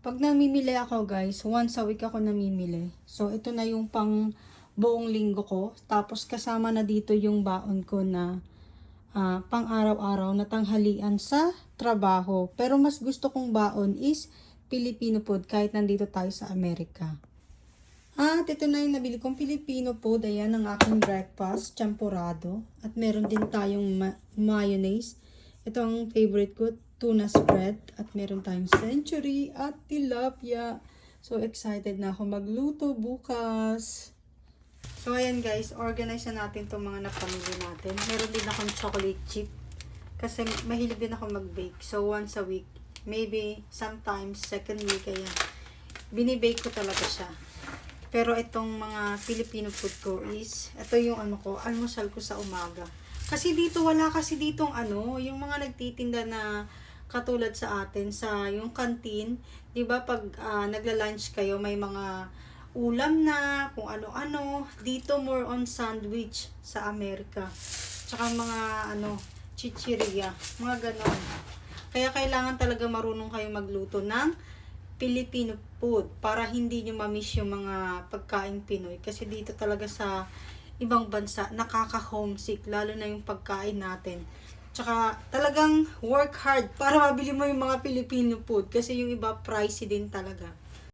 Pag namimili ako guys, once a week ako namimili. So ito na yung pang buong linggo ko. Tapos kasama na dito yung baon ko na pang araw-araw na tanghalian sa trabaho. Pero mas gusto kong baon is Filipino food kahit nandito tayo sa Amerika. At ito na yung nabili kong Filipino food. Ayan ang aking breakfast, champurrado. At meron din tayong mayonnaise. Ito ang favorite ko, tuna spread. At meron tayong century at tilapia. So excited na ako magluto bukas. So ayan guys, organize na natin itong mga napamili natin. Meron din akong chocolate chip. Kasi mahilig din ako mag-bake. So once a week, maybe sometimes second week, ayan. Binibake ko talaga siya. Pero itong mga Filipino food ko is, ito yung almusal ko sa umaga. Kasi dito, wala kasi ditong yung mga nagtitinda na katulad sa atin, sa yung canteen, di ba pag nagla-lunch kayo, may mga ulam na, kung ano-ano. Dito more on sandwich sa Amerika. Tsaka mga chichirya, mga ganon. Kaya kailangan talaga marunong kayo magluto ng Filipino food para hindi nyo ma-miss yung mga pagkain Pinoy. Kasi dito talaga sa ibang bansa, nakaka-homesick, lalo na yung pagkain natin. Tsaka talagang work hard para mabili mo yung mga Filipino food kasi yung iba pricey din talaga.